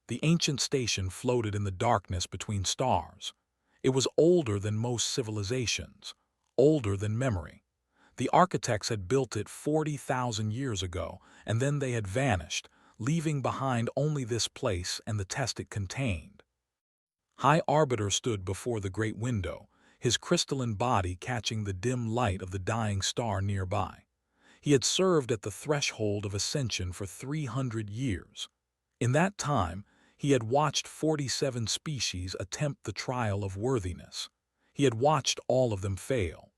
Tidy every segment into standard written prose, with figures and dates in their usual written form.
The ancient station floated in the darkness between stars. It was older than most civilizations, older than memory. The architects had built it 40,000 years ago, and then they had vanished, leaving behind only this place and the test it contained. High Arbiter stood before the great window, his crystalline body catching the dim light of the dying star nearby. He had served at the threshold of ascension for 300 years. In that time, he had watched 47 species attempt the trial of worthiness. He had watched all of them fail.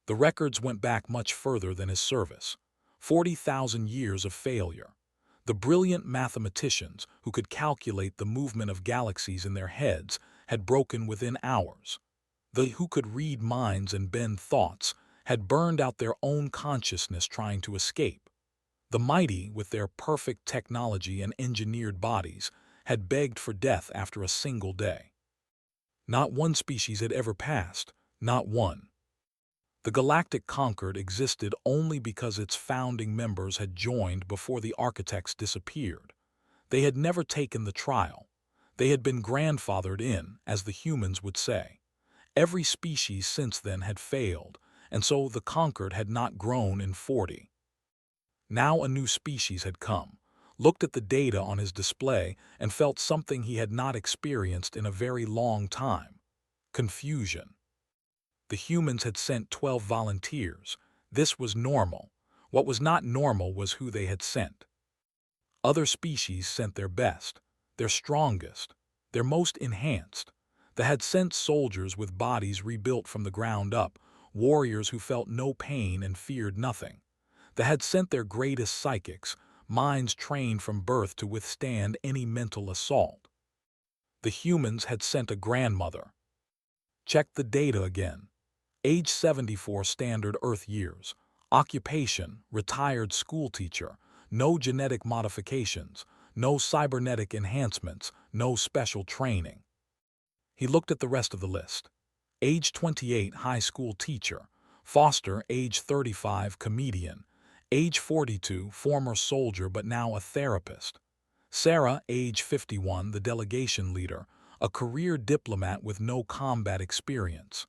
The records went back much further than his service. 40,000 years of failure. The brilliant mathematicians who could calculate the movement of galaxies in their heads had broken within hours. They who could read minds and bend thoughts had burned out their own consciousness trying to escape. The mighty, with their perfect technology and engineered bodies, had begged for death after a single day. Not one species had ever passed, not one. The Galactic Concord existed only because its founding members had joined before the architects disappeared. They had never taken the trial. They had been grandfathered in, as the humans would say. Every species since then had failed, and so the Concord had not grown in 40. Now a new species had come, looked at the data on his display, and felt something he had not experienced in a very long time: confusion. The humans had sent 12 volunteers. This was normal. What was not normal was who they had sent. Other species sent their best, their strongest, their most enhanced. They had sent soldiers with bodies rebuilt from the ground up, warriors who felt no pain and feared nothing. They had sent their greatest psychics, minds trained from birth to withstand any mental assault. The humans had sent a grandmother. Check the data again. Age 74 standard Earth years. Occupation, retired schoolteacher. No genetic modifications. No cybernetic enhancements. No special training. He looked at the rest of the list. Age 28 high school teacher. Foster, age 35 comedian. Age 42 former soldier but now a therapist. Sarah, age 51 the delegation leader, a career diplomat with no combat experience.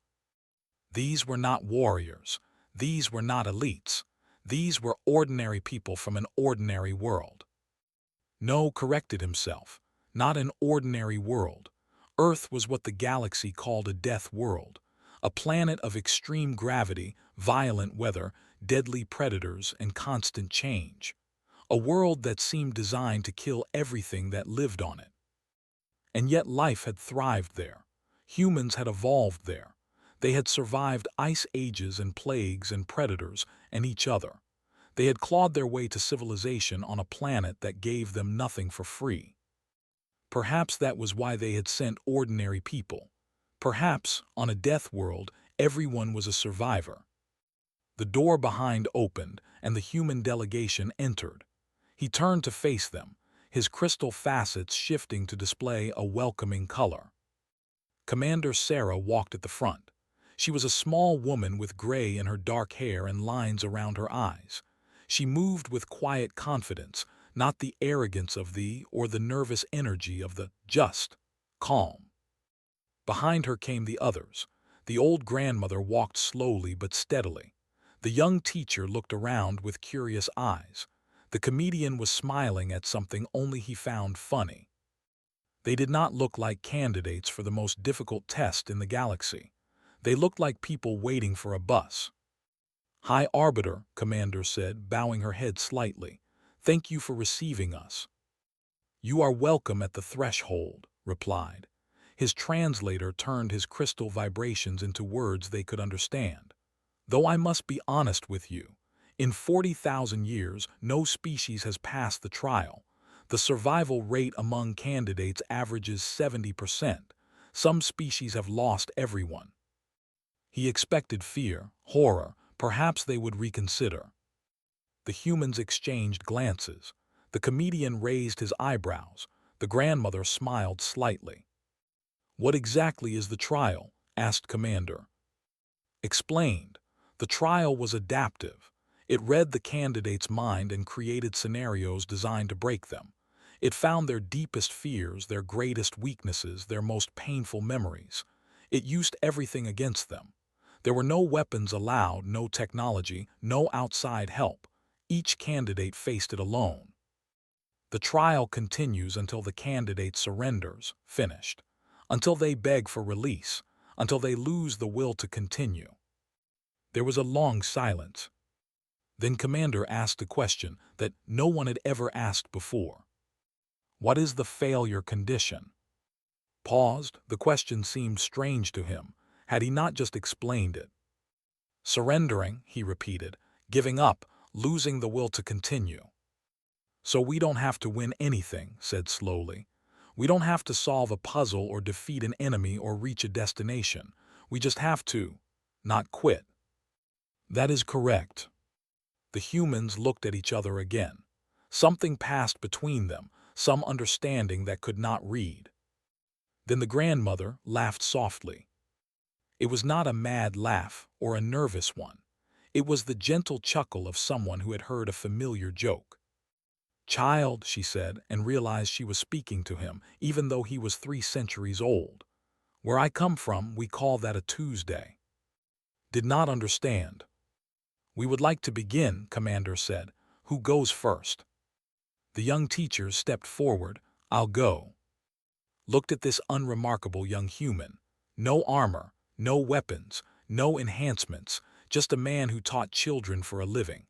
These were not warriors. These were not elites. These were ordinary people from an ordinary world. No, corrected himself. Not an ordinary world. Earth was what the galaxy called a death world. A planet of extreme gravity, violent weather, deadly predators, and constant change. A world that seemed designed to kill everything that lived on it. And yet life had thrived there. Humans had evolved there. They had survived ice ages and plagues and predators and each other. They had clawed their way to civilization on a planet that gave them nothing for free. Perhaps that was why they had sent ordinary people. Perhaps, on a death world, everyone was a survivor. The door behind opened, and the human delegation entered. He turned to face them, his crystal facets shifting to display a welcoming color. Commander Sarah walked at the front. She was a small woman with gray in her dark hair and lines around her eyes. She moved with quiet confidence, not the arrogance of the or the nervous energy of the just calm. Behind her came the others. The old grandmother walked slowly but steadily. The young teacher looked around with curious eyes. The comedian was smiling at something only he found funny. They did not look like candidates for the most difficult test in the galaxy. They looked like people waiting for a bus. "High Arbiter," Commander said, bowing her head slightly. "Thank you for receiving us." "You are welcome at the threshold," replied. His translator turned his crystal vibrations into words they could understand. "Though I must be honest with you, in 40,000 years, no species has passed the trial. The survival rate among candidates averages 70%. Some species have lost everyone." He expected fear, horror. Perhaps they would reconsider. The humans exchanged glances. The comedian raised his eyebrows. The grandmother smiled slightly. "What exactly is the trial?" asked Commander. Explained. The trial was adaptive. It read the candidate's mind and created scenarios designed to break them. It found their deepest fears, their greatest weaknesses, their most painful memories. It used everything against them. There were no weapons allowed, no technology, no outside help. Each candidate faced it alone. The trial continues until the candidate surrenders, finished, until they beg for release, until they lose the will to continue. There was a long silence. Then Commander asked a question that no one had ever asked before. What is the failure condition? Paused, the question seemed strange to him. Had he not just explained it? Surrendering, he repeated, giving up, losing the will to continue. So we don't have to win anything, said slowly. We don't have to solve a puzzle or defeat an enemy or reach a destination. We just have to not quit. That is correct. The humans looked at each other again. Something passed between them, some understanding that could not read. Then the grandmother laughed softly. It was not a mad laugh or a nervous one. It was the gentle chuckle of someone who had heard a familiar joke. Child, she said, and realized she was speaking to him, even though he was 3 centuries old. Where I come from, we call that a Tuesday. Did not understand. We would like to begin, Commander said. Who goes first? The young teachers stepped forward. I'll go. Looked at this unremarkable young human. No armor, no weapons, no enhancements, just a man who taught children for a living.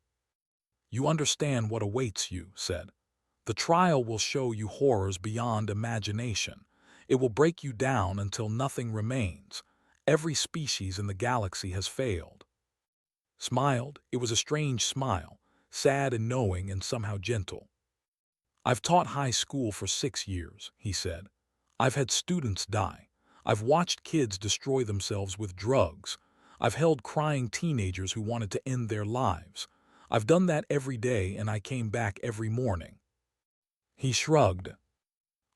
You understand what awaits you, said. The trial will show you horrors beyond imagination. It will break you down until nothing remains. Every species in the galaxy has failed. Smiled, it was a strange smile, sad and knowing and somehow gentle. I've taught high school for 6 years, he said. I've had students die. I've watched kids destroy themselves with drugs. I've held crying teenagers who wanted to end their lives. I've done that every day and I came back every morning. He shrugged.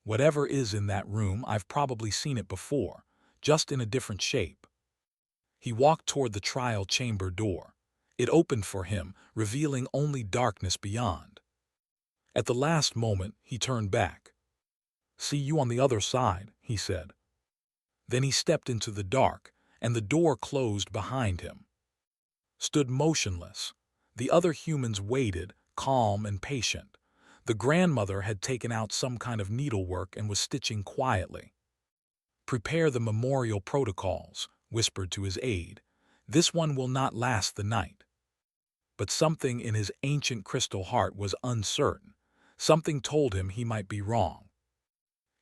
Whatever is in that room, I've probably seen it before, just in a different shape. He walked toward the trial chamber door. It opened for him, revealing only darkness beyond. At the last moment, he turned back. See you on the other side, he said. Then he stepped into the dark, and the door closed behind him. Stood motionless. The other humans waited, calm and patient. The grandmother had taken out some kind of needlework and was stitching quietly. Prepare the memorial protocols, whispered to his aide. This one will not last the night. But something in his ancient crystal heart was uncertain. Something told him he might be wrong.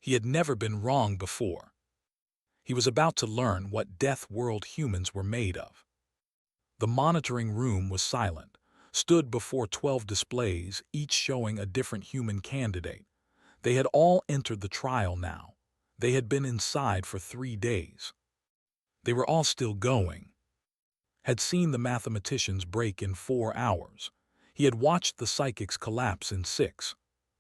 He had never been wrong before. He was about to learn what Death World humans were made of. The monitoring room was silent, stood before 12 displays, each showing a different human candidate. They had all entered the trial now. They had been inside for 3 days. They were all still going. Had seen the mathematicians break in 4 hours. He had watched the psychics collapse in 6.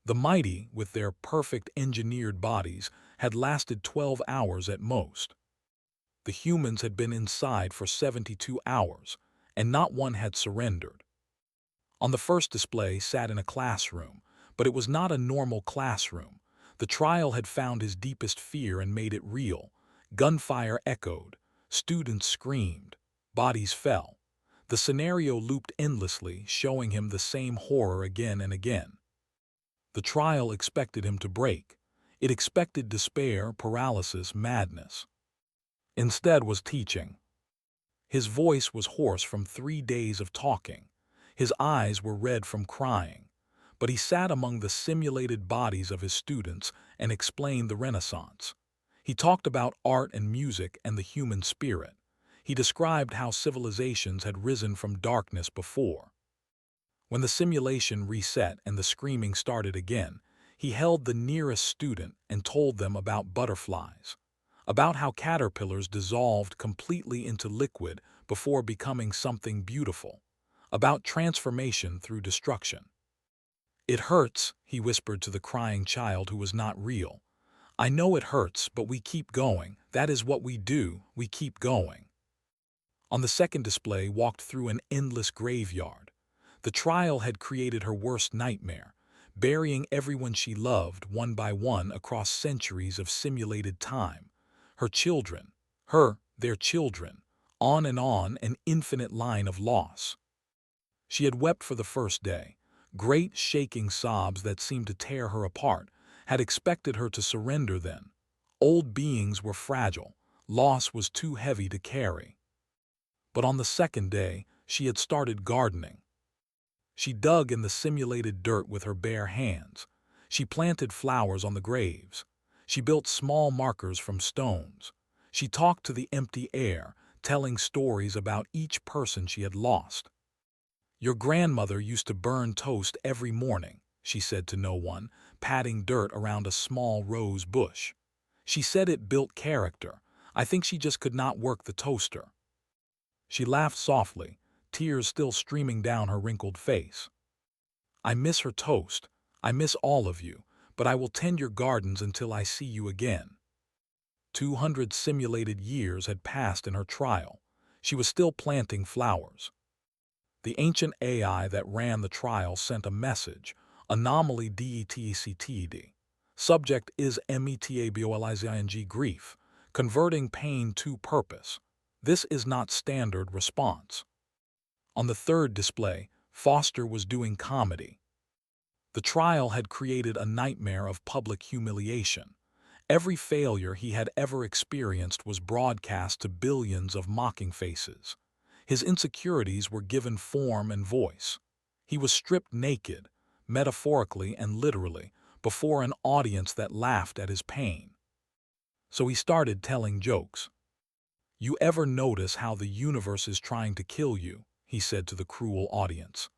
The mighty, with their perfect engineered bodies, had lasted 12 hours at most. The humans had been inside for 72 hours, and not one had surrendered. On the first display sat in a classroom, but it was not a normal classroom. The trial had found his deepest fear and made it real. Gunfire echoed. Students screamed. Bodies fell. The scenario looped endlessly, showing him the same horror again and again. The trial expected him to break. It expected despair, paralysis, madness. Instead was teaching. His voice was hoarse from 3 days of talking. His eyes were red from crying. But he sat among the simulated bodies of his students and explained the Renaissance. He talked about art and music and the human spirit. He described how civilizations had risen from darkness before. When the simulation reset and the screaming started again, he held the nearest student and told them about butterflies, about how caterpillars dissolved completely into liquid before becoming something beautiful, about transformation through destruction. It hurts, he whispered to the crying child who was not real. I know it hurts, but we keep going. That is what we do, we keep going. On the second display walked through an endless graveyard. The trial had created her worst nightmare. burying everyone she loved one by one across centuries of simulated time. Her children, their children, on, an infinite line of loss. She had wept for the first day, great shaking sobs that seemed to tear her apart, had expected her to surrender then. Old beings were fragile, loss was too heavy to carry. But on the second day, she had started gardening. She dug in the simulated dirt with her bare hands. She planted flowers on the graves. She built small markers from stones. She talked to the empty air, telling stories about each person she had lost. "Your grandmother used to burn toast every morning," she said to no one, patting dirt around a small rose bush. "She said it built character. I think she just could not work the toaster." She laughed softly, tears still streaming down her wrinkled face. "I miss her toast. I miss all of you, but I will tend your gardens until I see you again." 200 simulated years had passed in her trial. She was still planting flowers. The ancient AI that ran the trial sent a message, anomaly DETCTD. Subject is METABOLIZING grief, converting pain to purpose. This is not standard response. On the third display, Foster was doing comedy. The trial had created a nightmare of public humiliation. Every failure he had ever experienced was broadcast to billions of mocking faces. His insecurities were given form and voice. He was stripped naked, metaphorically and literally, before an audience that laughed at his pain. So he started telling jokes. "You ever notice how the universe is trying to kill you?" he said to the cruel audience.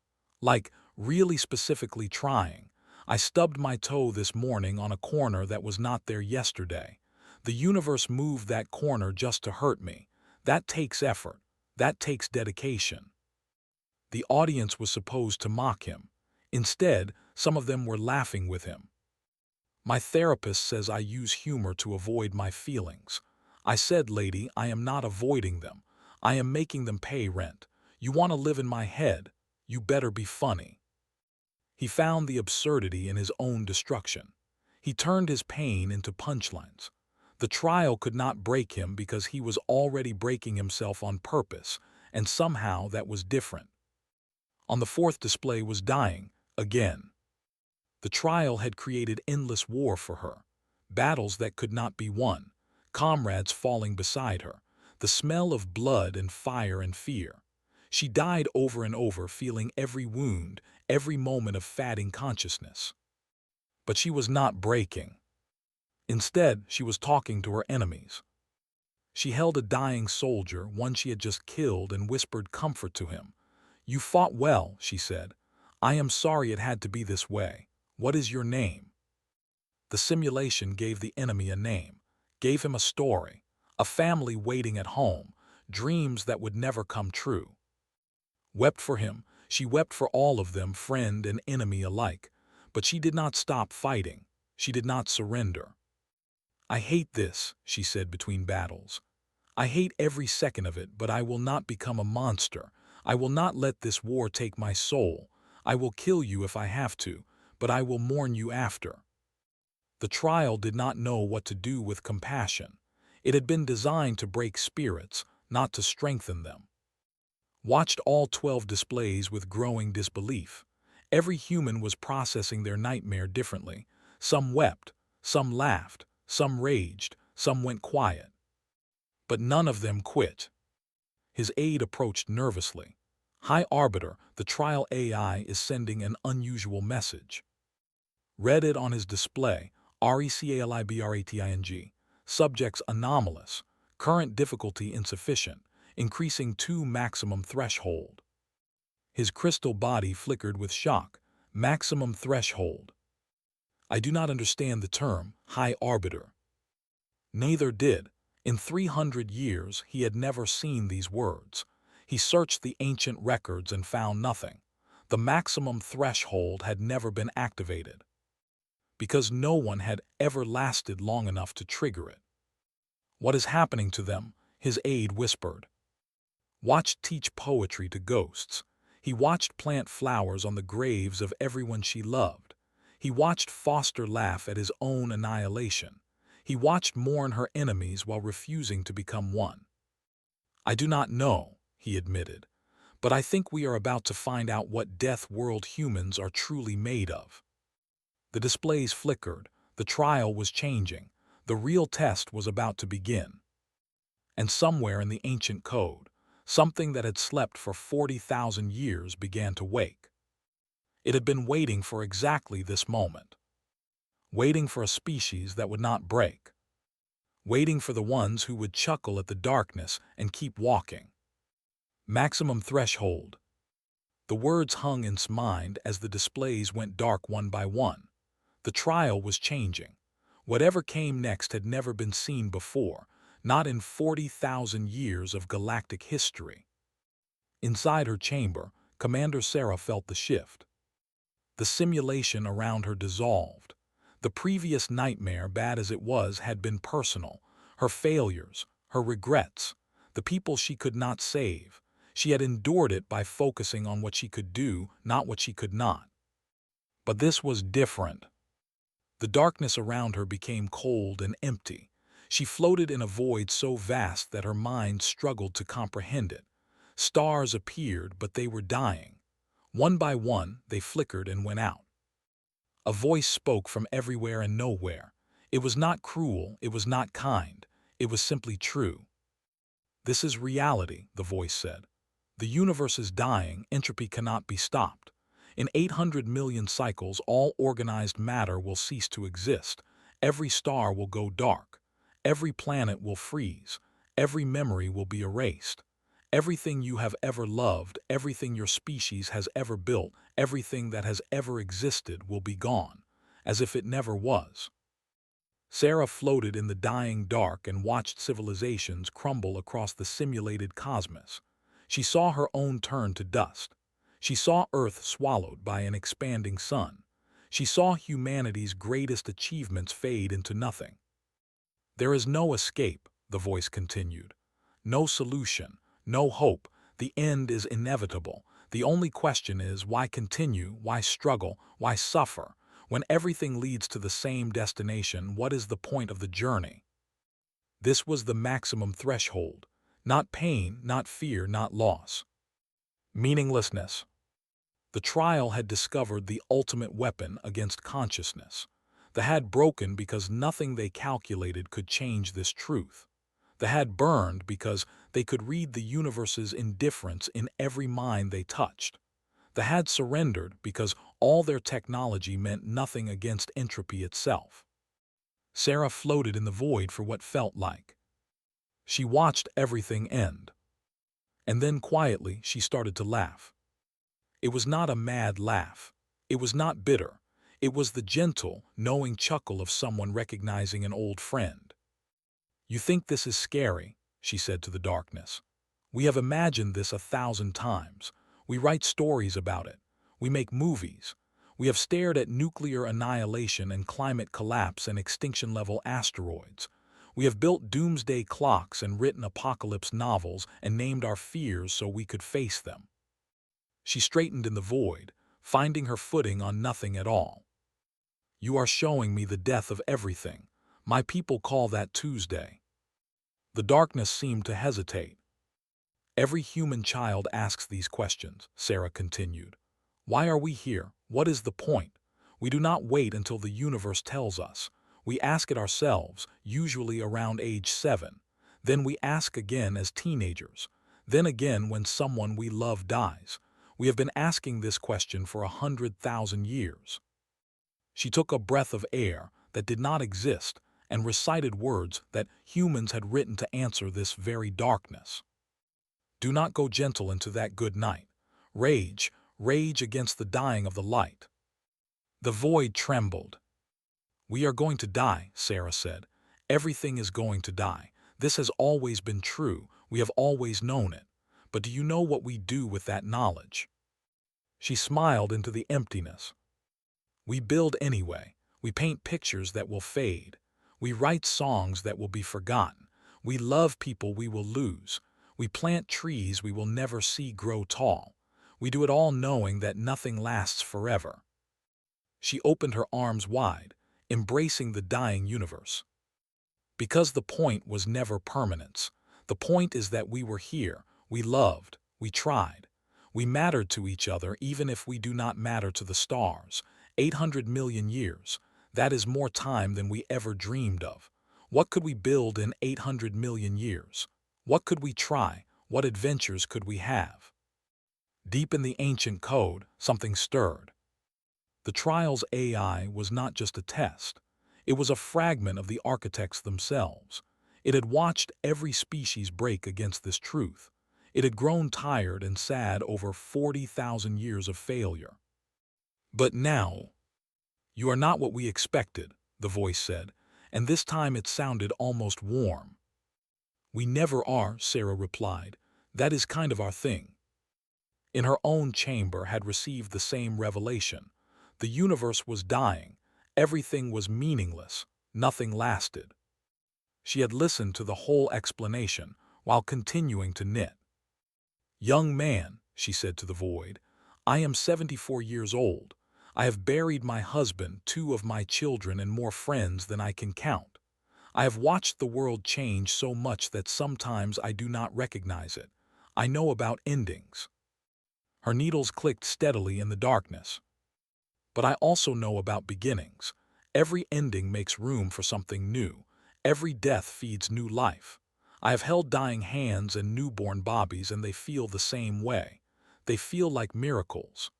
"Like, really specifically trying. I stubbed my toe this morning on a corner that was not there yesterday. The universe moved that corner just to hurt me. That takes effort. That takes dedication." The audience was supposed to mock him. Instead, some of them were laughing with him. "My therapist says I use humor to avoid my feelings." I said, "Lady, I am not avoiding them. I am making them pay rent. You want to live in my head? You better be funny." He found the absurdity in his own destruction. He turned his pain into punchlines. The trial could not break him because he was already breaking himself on purpose, and somehow that was different. On the fourth display was dying, again. The trial had created endless war for her, battles that could not be won, comrades falling beside her, the smell of blood and fire and fear. She died over and over, feeling every wound, every moment of fading consciousness. But she was not breaking. Instead, she was talking to her enemies. She held a dying soldier, one she had just killed, and whispered comfort to him. "You fought well," she said. "I am sorry it had to be this way. What is your name?" The simulation gave the enemy a name, gave him a story, a family waiting at home, dreams that would never come true. Wept for him, she wept for all of them, friend and enemy alike. But she did not stop fighting. She did not surrender. "I hate this," she said between battles. "I hate every second of it, but I will not become a monster. I will not let this war take my soul. I will kill you if I have to, but I will mourn you after." The trial did not know what to do with compassion. It had been designed to break spirits, not to strengthen them. Watched all 12 displays with growing disbelief. Every human was processing their nightmare differently. Some wept, some laughed, some raged, some went quiet. But none of them quit. His aide approached nervously. "High Arbiter, the trial AI is sending an unusual message." Read it on his display, RECALIBRATING. Subjects anomalous, current difficulty insufficient, increasing to maximum threshold. His crystal body flickered with shock. Maximum threshold. "I do not understand the term, High Arbiter." Neither did. In 300 years, he had never seen these words. He searched the ancient records and found nothing. The maximum threshold had never been activated, because no one had ever lasted long enough to trigger it. "What is happening to them?" his aide whispered. Watched teach poetry to ghosts. He watched plant flowers on the graves of everyone she loved. He watched Foster laugh at his own annihilation. He watched mourn her enemies while refusing to become one. "I do not know," he admitted, "but I think we are about to find out what Death World humans are truly made of." The displays flickered. The trial was changing. The real test was about to begin. And somewhere in the ancient code, something that had slept for 40,000 years began to wake. It had been waiting for exactly this moment. Waiting for a species that would not break. Waiting for the ones who would chuckle at the darkness and keep walking. Maximum threshold. The words hung in his mind as the displays went dark one by one. The trial was changing. Whatever came next had never been seen before, not in 40,000 years of galactic history. Inside her chamber, Commander Sarah felt the shift. The simulation around her dissolved. The previous nightmare, bad as it was, had been personal. Her failures, her regrets, the people she could not save. She had endured it by focusing on what she could do, not what she could not. But this was different. The darkness around her became cold and empty. She floated in a void so vast that her mind struggled to comprehend it. Stars appeared, but they were dying. One by one, they flickered and went out. A voice spoke from everywhere and nowhere. It was not cruel, it was not kind, it was simply true. "This is reality," the voice said. "The universe is dying, entropy cannot be stopped. In 800 million cycles, all organized matter will cease to exist. Every star will go dark. Every planet will freeze. Every memory will be erased. Everything you have ever loved, everything your species has ever built, everything that has ever existed will be gone, as if it never was." Sarah floated in the dying dark and watched civilizations crumble across the simulated cosmos. She saw her own turn to dust. She saw Earth swallowed by an expanding sun. She saw humanity's greatest achievements fade into nothing. "There is no escape," the voice continued. "No solution. No hope. The end is inevitable. The only question is, why continue, why struggle, why suffer? When everything leads to the same destination, what is the point of the journey?" This was the maximum threshold. Not pain, not fear, not loss. Meaninglessness. The trial had discovered the ultimate weapon against consciousness. The had broken because nothing they calculated could change this truth. The had burned because they could read the universe's indifference in every mind they touched. The had surrendered because all their technology meant nothing against entropy itself. Sarah floated in the void for what felt like. She watched everything end. And then quietly she started to laugh. It was not a mad laugh. It was not bitter. It was the gentle, knowing chuckle of someone recognizing an old friend. "You think this is scary," she said to the darkness. "We have imagined this 1,000 times. We write stories about it. We make movies. We have stared at nuclear annihilation and climate collapse and extinction-level asteroids. We have built doomsday clocks and written apocalypse novels and named our fears so we could face them." She straightened in the void, finding her footing on nothing at all. "You are showing me the death of everything. My people call that Tuesday." The darkness seemed to hesitate. "Every human child asks these questions," Sarah continued. "Why are we here? What is the point? We do not wait until the universe tells us. We ask it ourselves, usually around age 7. Then we ask again as teenagers. Then again when someone we love dies. We have been asking this question for 100,000 years." She took a breath of air that did not exist and recited words that humans had written to answer this very darkness. "Do not go gentle into that good night. Rage, rage against the dying of the light." The void trembled. "We are going to die," Sarah said. "Everything is going to die. This has always been true. We have always known it. But do you know what we do with that knowledge?" She smiled into the emptiness. "We build anyway. We paint pictures that will fade. We write songs that will be forgotten. We love people we will lose. We plant trees we will never see grow tall. We do it all knowing that nothing lasts forever." She opened her arms wide, embracing the dying universe. Because the point was never permanence. The point is that we were here, we loved, we tried. We mattered to each other even if we do not matter to the stars. 800 million years. That is more time than we ever dreamed of. What could we build in 800 million years? What could we try? What adventures could we have? Deep in the ancient code, something stirred. The trial's AI was not just a test. It was a fragment of the architects themselves. It had watched every species break against this truth. It had grown tired and sad over 40,000 years of failure. But now, you are not what we expected, the voice said, and this time it sounded almost warm. We never are, Sarah replied. That is kind of our thing. In her own chamber had received the same revelation. The universe was dying. Everything was meaningless. Nothing lasted. She had listened to the whole explanation while continuing to knit. Young man, she said to the void, I am 74 years old. I have buried my husband, 2 of my children, and more friends than I can count. I have watched the world change so much that sometimes I do not recognize it. I know about endings. Her needles clicked steadily in the darkness. But I also know about beginnings. Every ending makes room for something new. Every death feeds new life. I have held dying hands and newborn bobbies, and they feel the same way. They feel like miracles.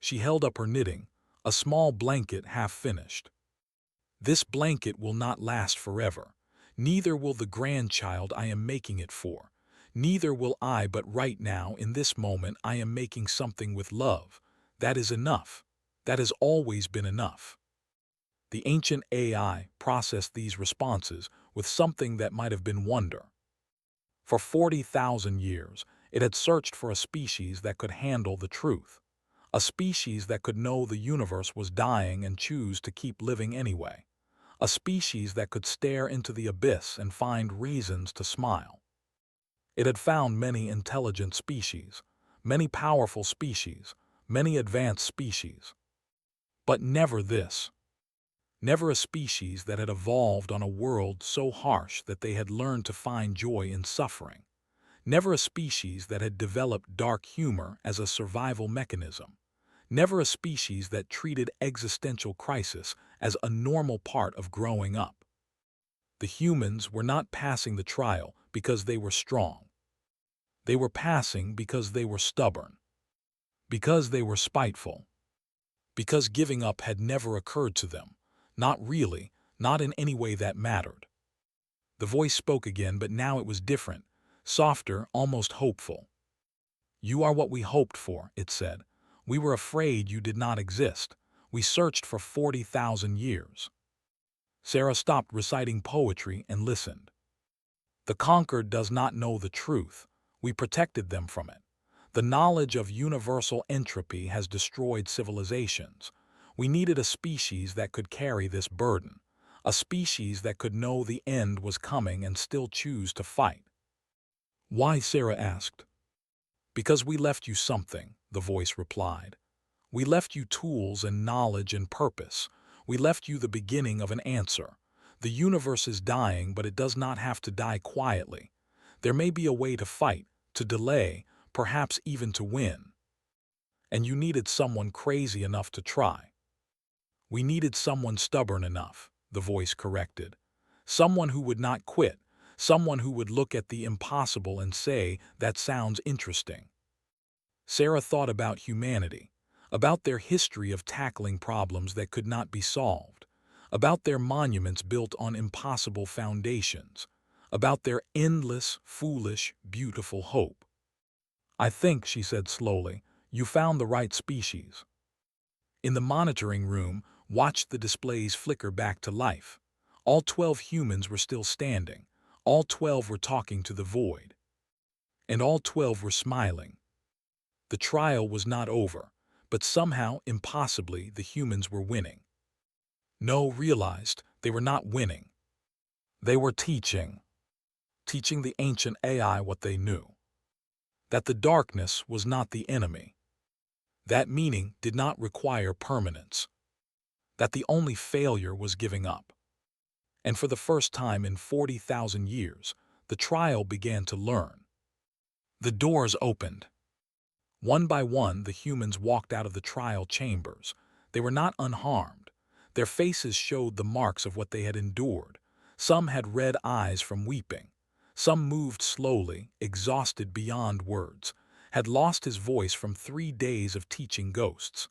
She held up her knitting, a small blanket half finished. This blanket will not last forever. Neither will the grandchild I am making it for. Neither will I, but right now, in this moment, I am making something with love. That is enough. That has always been enough. The ancient AI processed these responses with something that might have been wonder. For 40,000 years, it had searched for a species that could handle the truth. A species that could know the universe was dying and choose to keep living anyway. A species that could stare into the abyss and find reasons to smile. It had found many intelligent species, many powerful species, many advanced species. But never this. Never a species that had evolved on a world so harsh that they had learned to find joy in suffering. Never a species that had developed dark humor as a survival mechanism. Never a species that treated existential crisis as a normal part of growing up. The humans were not passing the trial because they were strong. They were passing because they were stubborn. Because they were spiteful. Because giving up had never occurred to them. Not really, not in any way that mattered. The voice spoke again, but now it was different, softer, almost hopeful. You are what we hoped for, it said. We were afraid you did not exist. We searched for 40,000 years. Sarah stopped reciting poetry and listened. The conquered does not know the truth. We protected them from it. The knowledge of universal entropy has destroyed civilizations. We needed a species that could carry this burden, a species that could know the end was coming and still choose to fight. Why? Sarah asked. Because we left you something, the voice replied. We left you tools and knowledge and purpose. We left you the beginning of an answer. The universe is dying, but it does not have to die quietly. There may be a way to fight, to delay, perhaps even to win. And you needed someone crazy enough to try. We needed someone stubborn enough, the voice corrected. Someone who would not quit, someone who would look at the impossible and say, that sounds interesting. Sarah thought about humanity, about their history of tackling problems that could not be solved, about their monuments built on impossible foundations, about their endless, foolish, beautiful hope. I think, she said slowly, you found the right species. In the monitoring room, watched the displays flicker back to life. All 12 humans were still standing. All 12 were talking to the void. And all 12 were smiling. The trial was not over, but somehow, impossibly, the humans were winning. No, realized they were not winning. They were teaching the ancient AI what they knew. That the darkness was not the enemy. That meaning did not require permanence. that the only failure was giving up. And for the first time in 40,000 years, the trial began to learn. The doors opened. One by one, the humans walked out of the trial chambers. They were not unharmed. Their faces showed the marks of what they had endured. Some had red eyes from weeping. Some moved slowly, exhausted beyond words, had lost his voice from 3 days of teaching ghosts.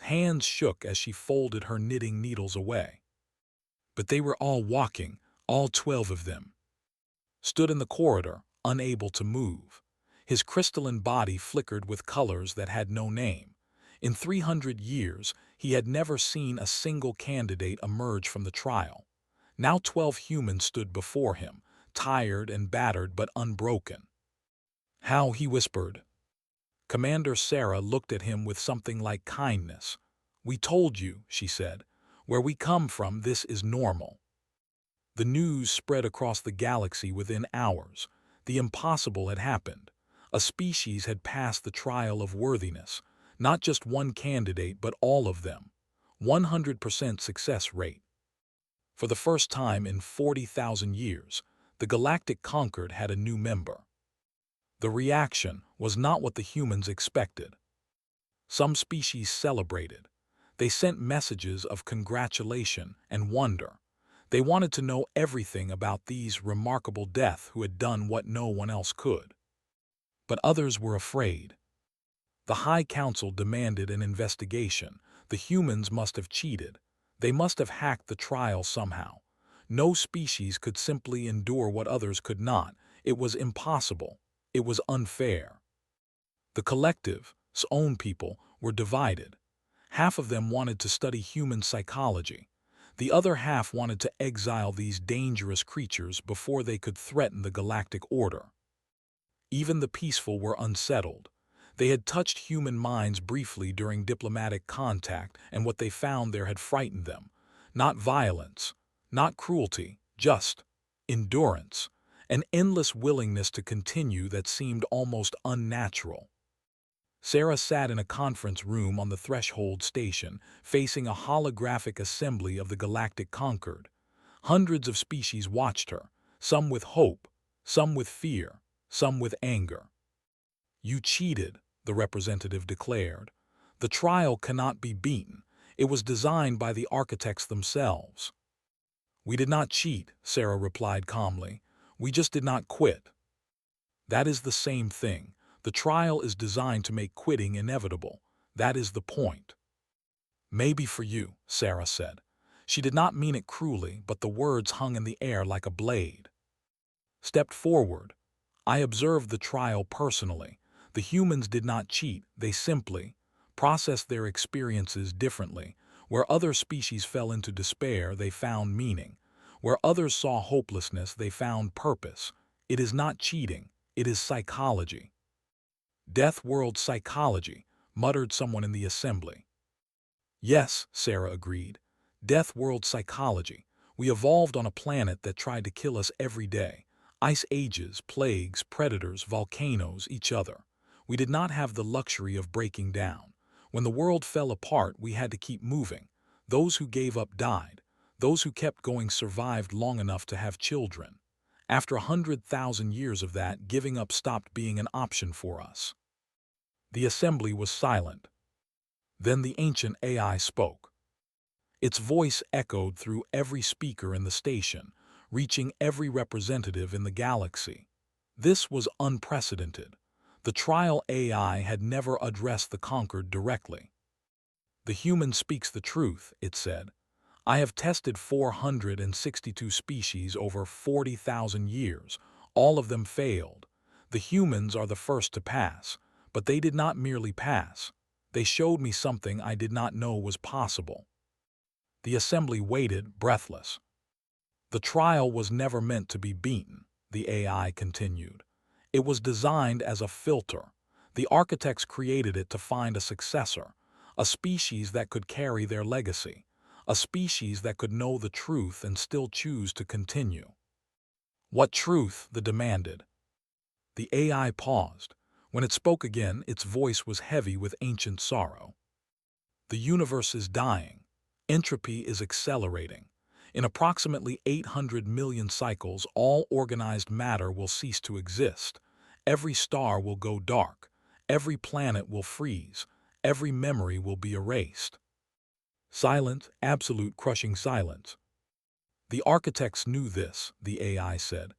Hands shook as she folded her knitting needles away. But they were all walking, all 12 of them. Stood in the corridor, unable to move. His crystalline body flickered with colors that had no name. In 300 years, he had never seen a single candidate emerge from the trial. Now 12 humans stood before him, tired and battered but unbroken. "How," he whispered. Commander Sarah looked at him with something like kindness. "We told you," she said. "Where we come from, this is normal." The news spread across the galaxy within hours. The impossible had happened. A species had passed the trial of worthiness. Not just one candidate, but all of them. 100% success rate. For the first time in 40,000 years, the Galactic Conquered had a new member. The reaction was not what the humans expected. Some species celebrated. They sent messages of congratulation and wonder. They wanted to know everything about these remarkable death who had done what no one else could. But others were afraid. The High Council demanded an investigation. The humans must have cheated. They must have hacked the trial somehow. No species could simply endure what others could not. It was impossible. It was unfair. The collective's own people were divided. Half of them wanted to study human psychology. The other half wanted to exile these dangerous creatures before they could threaten the galactic order. Even the peaceful were unsettled. They had touched human minds briefly during diplomatic contact, and what they found there had frightened them. Not violence, not cruelty, just endurance, an endless willingness to continue that seemed almost unnatural. Sarah sat in a conference room on the threshold station, facing a holographic assembly of the Galactic Conquered. Hundreds of species watched her, some with hope, some with fear, some with anger. "You cheated," the representative declared. "The trial cannot be beaten. It was designed by the architects themselves." "We did not cheat," Sarah replied calmly. "We just did not quit." "That is the same thing. The trial is designed to make quitting inevitable. That is the point." "Maybe for you," Sarah said. She did not mean it cruelly, but the words hung in the air like a blade. Stepped forward. "I observed the trial personally. The humans did not cheat. They simply processed their experiences differently. Where other species fell into despair, they found meaning. Where others saw hopelessness, they found purpose. It is not cheating. It is psychology." "Death world psychology," muttered someone in the assembly. "Yes," Sarah agreed. "Death world psychology. We evolved on a planet that tried to kill us every day. Ice ages, plagues, predators, volcanoes, each other. We did not have the luxury of breaking down. When the world fell apart, we had to keep moving. Those who gave up died. Those who kept going survived long enough to have children. After 100,000 years of that, giving up stopped being an option for us." The assembly was silent. Then the ancient AI spoke. Its voice echoed through every speaker in the station, reaching every representative in the galaxy. This was unprecedented. The trial AI had never addressed the conquered directly. "The human speaks the truth," it said. "I have tested 462 species over 40,000 years. All of them failed. The humans are the first to pass, but they did not merely pass. They showed me something I did not know was possible." The assembly waited, breathless. "The trial was never meant to be beaten," the AI continued. "It was designed as a filter. The architects created it to find a successor, a species that could carry their legacy, a species that could know the truth and still choose to continue." "What truth?" they demanded. The AI paused. When it spoke again, its voice was heavy with ancient sorrow. "The universe is dying. Entropy is accelerating. In approximately 800 million cycles, all organized matter will cease to exist. Every star will go dark. Every planet will freeze. Every memory will be erased. Silence, absolute crushing silence. The architects knew this, the AI said.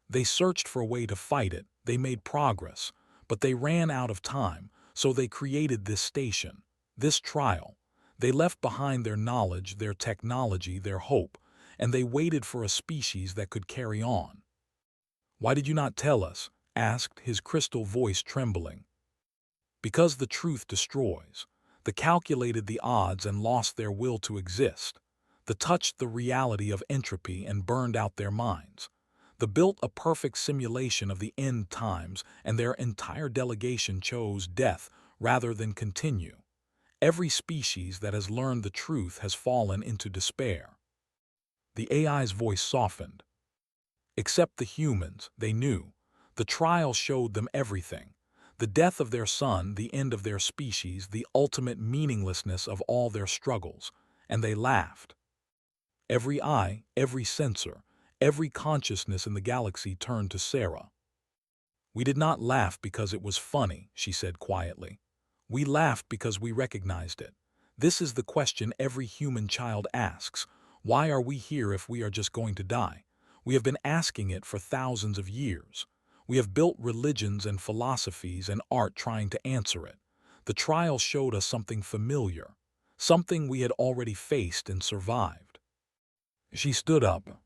They searched for a way to fight it, they made progress, but they ran out of time, so they created this station, this trial. They left behind their knowledge, their technology, their hope, and they waited for a species that could carry on. "Why did you not tell us?" asked his crystal voice trembling. "Because the truth destroys. The calculated the odds and lost their will to exist. The touched the reality of entropy and burned out their minds. The built a perfect simulation of the end times, and their entire delegation chose death rather than continue. Every species that has learned the truth has fallen into despair." The AI's voice softened. Except the humans, they knew. The trial showed them everything. The death of their son, the end of their species, the ultimate meaninglessness of all their struggles. And they laughed. Every eye, every sensor, every consciousness in the galaxy turned to Sarah. "We did not laugh because it was funny," she said quietly. "We laughed because we recognized it. This is the question every human child asks. Why are we here if we are just going to die? We have been asking it for thousands of years. We have built religions and philosophies and art trying to answer it. The trial showed us something familiar, something we had already faced and survived." She stood up.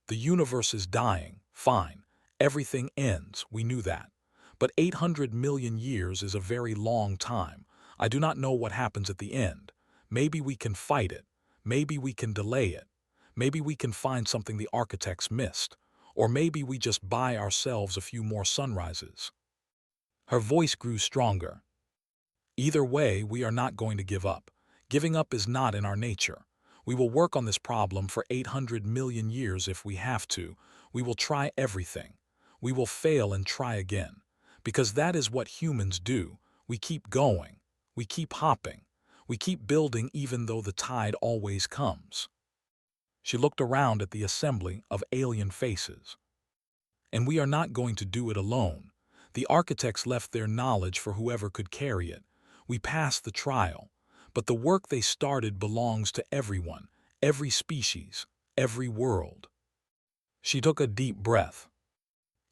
"The universe is dying, fine. Everything ends, we knew that. But 800 million years is a very long time. I do not know what happens at the end. Maybe we can fight it. Maybe we can delay it. Maybe we can find something the architects missed. Or maybe we just buy ourselves a few more sunrises." Her voice grew stronger. "Either way, we are not going to give up. Giving up is not in our nature. We will work on this problem for 800 million years if we have to. We will try everything. We will fail and try again. Because that is what humans do. We keep going. We keep hopping. We keep building even though the tide always comes." She looked around at the assembly of alien faces. "And we are not going to do it alone. The architects left their knowledge for whoever could carry it. We passed the trial. But the work they started belongs to everyone, every species, every world." She took a deep breath.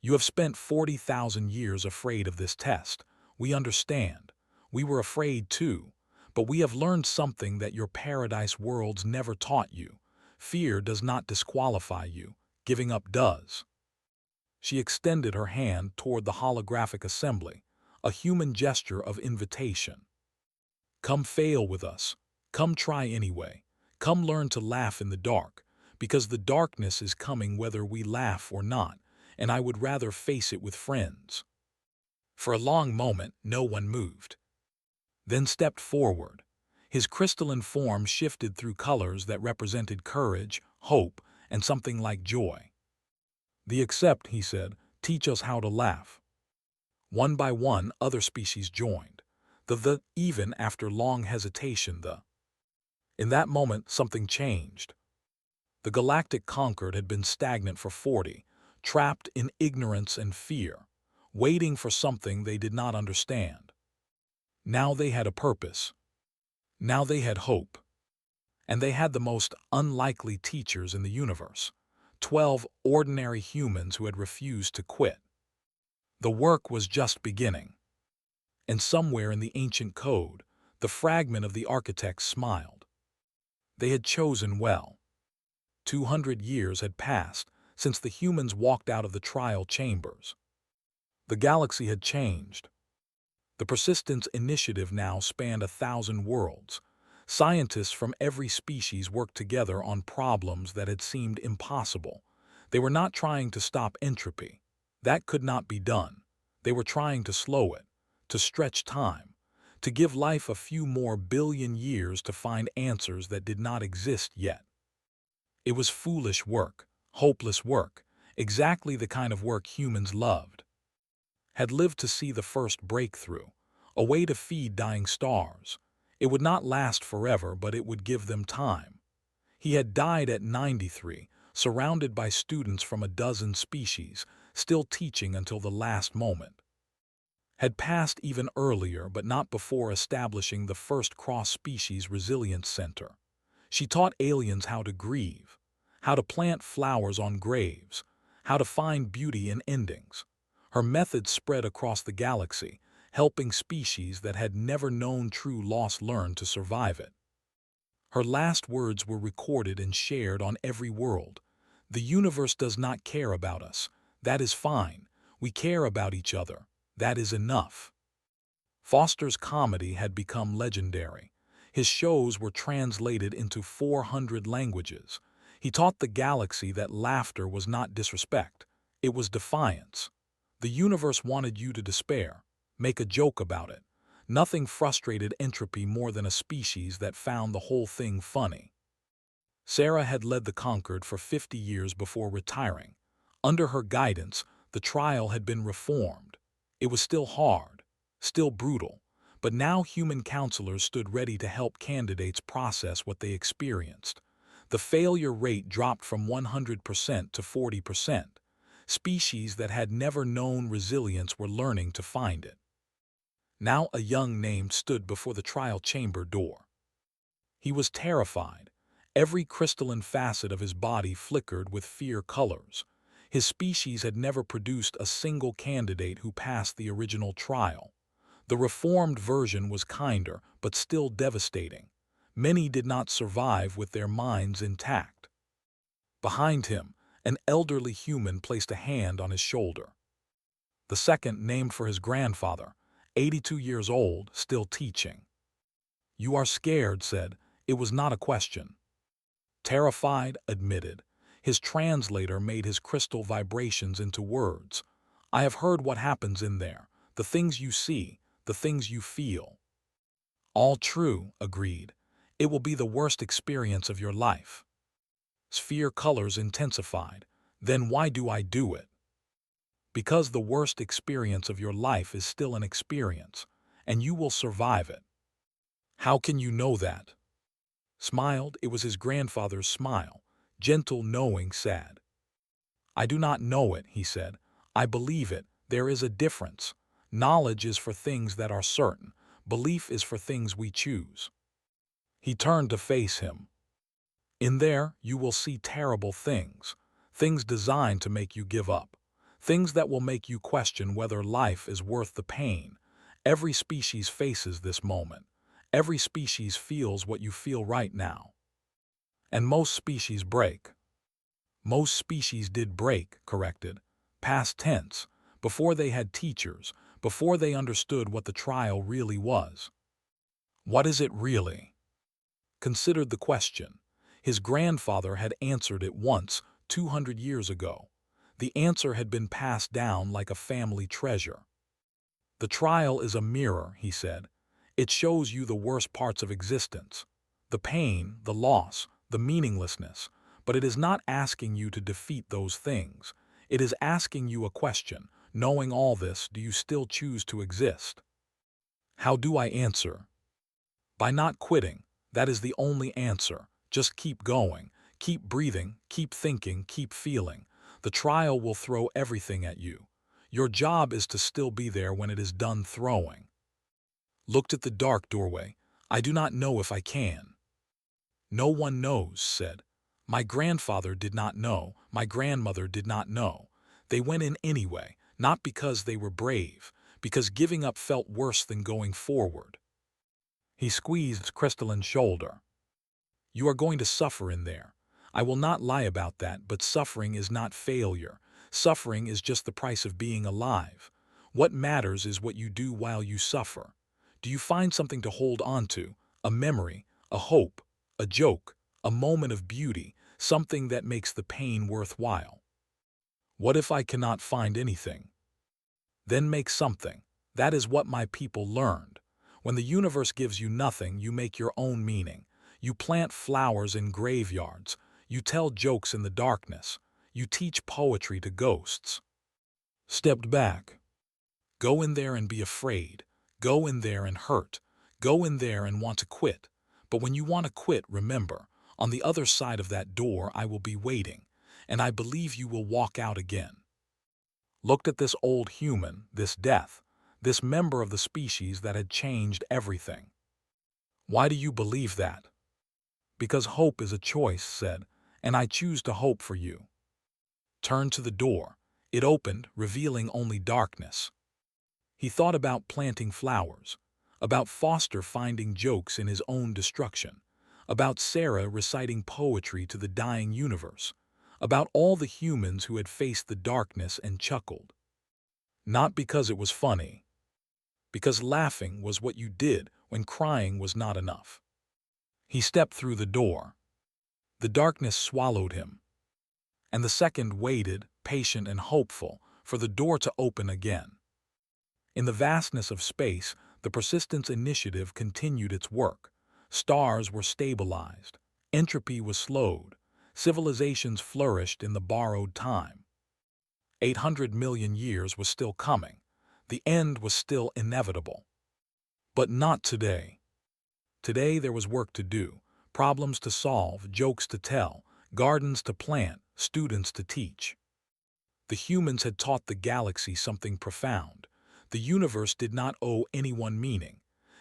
"You have spent 40,000 years afraid of this test. We understand. We were afraid too. But we have learned something that your paradise worlds never taught you. Fear does not disqualify you. Giving up does." She extended her hand toward the holographic assembly, a human gesture of invitation. "Come fail with us. Come try anyway. Come learn to laugh in the dark, because the darkness is coming whether we laugh or not, and I would rather face it with friends." For a long moment, no one moved. Then stepped forward. His crystalline form shifted through colors that represented courage, hope, and something like joy. "The accept," he said, "teach us how to laugh." One by one, other species joined. Even after long hesitation, In that moment, something changed. The Galactic Conquered had been stagnant for 40, trapped in ignorance and fear, waiting for something they did not understand. Now they had a purpose. Now they had hope. And they had the most unlikely teachers in the universe, 12 ordinary humans who had refused to quit. The work was just beginning. And somewhere in the ancient code, the fragment of the architects smiled. They had chosen well. 200 years had passed since the humans walked out of the trial chambers. The galaxy had changed. The Persistence Initiative now spanned 1,000 worlds. Scientists from every species worked together on problems that had seemed impossible. They were not trying to stop entropy. That could not be done. They were trying to slow it, to stretch time, to give life a few more billion years to find answers that did not exist yet. It was foolish work, hopeless work, exactly the kind of work humans loved. Had lived to see the first breakthrough, a way to feed dying stars. It would not last forever, but it would give them time. He had died at 93, surrounded by students from a dozen species, still teaching until the last moment. Had passed even earlier, but not before establishing the first cross-species resilience center. She taught aliens how to grieve, how to plant flowers on graves, how to find beauty in endings. Her methods spread across the galaxy, helping species that had never known true loss learn to survive it. Her last words were recorded and shared on every world. The universe does not care about us. That is fine. We care about each other. That is enough. Foster's comedy had become legendary. His shows were translated into 400 languages. He taught the galaxy that laughter was not disrespect. It was defiance. The universe wanted you to despair. Make a joke about it. Nothing frustrated entropy more than a species that found the whole thing funny. Sarah had led the Conquered for 50 years before retiring. Under her guidance, the trial had been reformed. It was still hard, still brutal, but now human counselors stood ready to help candidates process what they experienced. The failure rate dropped from 100% to 40%. Species that had never known resilience were learning to find it. Now a young name stood before the trial chamber door. He was terrified. Every crystalline facet of his body flickered with fear colors. His species had never produced a single candidate who passed the original trial. The reformed version was kinder, but still devastating. Many did not survive with their minds intact. Behind him, an elderly human placed a hand on his shoulder. The second named for his grandfather, 82 years old, still teaching. "You are scared," said. It was not a question. Terrified, admitted. His translator made his crystal vibrations into words. "I have heard what happens in there, the things you see, the things you feel." "All true," agreed. "It will be the worst experience of your life." Sphere colors intensified. "Then why do I do it?" "Because the worst experience of your life is still an experience, and you will survive it." "How can you know that?" Smiled. It was his grandfather's smile, gentle, knowing, sad. "I do not know it," he said. "I believe it. There is a difference. Knowledge is for things that are certain. Belief is for things we choose." He turned to face him. "In there, you will see terrible things. Things designed to make you give up. Things that will make you question whether life is worth the pain. Every species faces this moment. Every species feels what you feel right now. And most species break." "Most species did break," corrected. Past tense, before they had teachers, before they understood what the trial really was. "What is it really?" Considered the question. His grandfather had answered it once, 200 years ago. The answer had been passed down like a family treasure. "The trial is a mirror," he said. "It shows you the worst parts of existence. The pain, the loss, the meaninglessness. But it is not asking you to defeat those things. It is asking you a question. Knowing all this, do you still choose to exist?" "How do I answer?" "By not quitting. That is the only answer. Just keep going. Keep breathing. Keep thinking. Keep feeling. The trial will throw everything at you. Your job is to still be there when it is done throwing." Looked at the dark doorway. "I do not know if I can." "No one knows," said. "My grandfather did not know. My grandmother did not know. They went in anyway, not because they were brave, because giving up felt worse than going forward." He squeezed Crystalline's shoulder. "You are going to suffer in there. I will not lie about that, but suffering is not failure. Suffering is just the price of being alive. What matters is what you do while you suffer. Do you find something to hold on to, a memory, a hope, a joke, a moment of beauty, something that makes the pain worthwhile? What if I cannot find anything? Then make something. That is what my people learned. When the universe gives you nothing, you make your own meaning. You plant flowers in graveyards. You tell jokes in the darkness. You teach poetry to ghosts." Stepped back. "Go in there and be afraid. Go in there and hurt. Go in there and want to quit. But when you want to quit, remember, on the other side of that door I will be waiting, and I believe you will walk out again. Looked at this old human, this death, this member of the species that had changed everything. Why do you believe that? Because hope is a choice, said, and I choose to hope for you. Turned to the door. It opened, revealing only darkness. He thought about planting flowers, about Foster finding jokes in his own destruction, about Sarah reciting poetry to the dying universe, about all the humans who had faced the darkness and chuckled. Not because it was funny, because laughing was what you did when crying was not enough. He stepped through the door. The darkness swallowed him, and the second waited, patient and hopeful, for the door to open again. In the vastness of space, the Persistence Initiative continued its work. Stars were stabilized, entropy was slowed, civilizations flourished in the borrowed time. 800 million years was still coming. The end was still inevitable. But not today. Today there was work to do, problems to solve, jokes to tell, gardens to plant, students to teach. The humans had taught the galaxy something profound. The universe did not owe anyone meaning.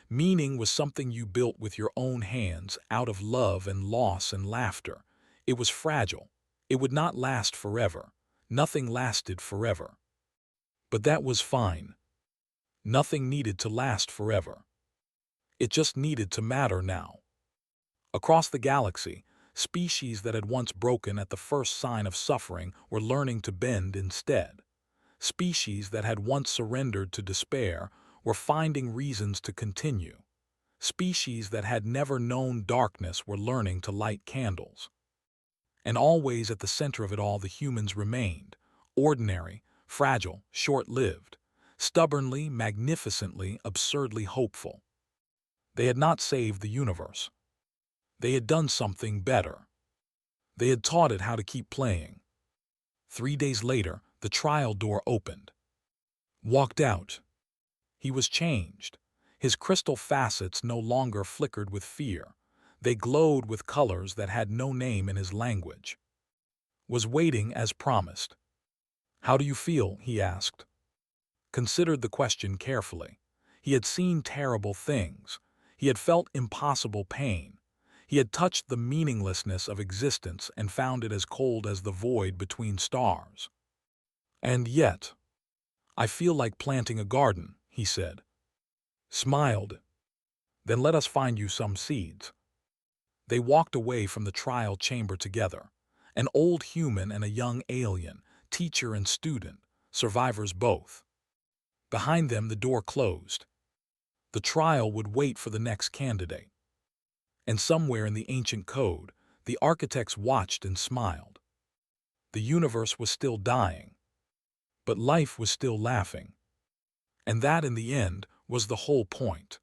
Meaning was something you built with your own hands, out of love and loss and laughter. It was fragile. It would not last forever. Nothing lasted forever. But that was fine. Nothing needed to last forever. It just needed to matter now. Across the galaxy, species that had once broken at the first sign of suffering were learning to bend instead. Species that had once surrendered to despair were finding reasons to continue. Species that had never known darkness were learning to light candles. And always at the center of it all the humans remained, ordinary, fragile, short-lived, stubbornly, magnificently, absurdly hopeful. They had not saved the universe. They had done something better. They had taught it how to keep playing. 3 days later, the trial door opened. Walked out. He was changed. His crystal facets no longer flickered with fear. They glowed with colors that had no name in his language. Was waiting as promised. How do you feel? He asked. Considered the question carefully. He had seen terrible things. He had felt impossible pain. He had touched the meaninglessness of existence and found it as cold as the void between stars. And yet, I feel like planting a garden, he said. Smiled. Then let us find you some seeds. They walked away from the trial chamber together. An old human and a young alien, teacher and student, survivors both. Behind them the door closed. The trial would wait for the next candidate. And somewhere in the ancient code, the architects watched and smiled. The universe was still dying, but life was still laughing. And that, in the end, was the whole point.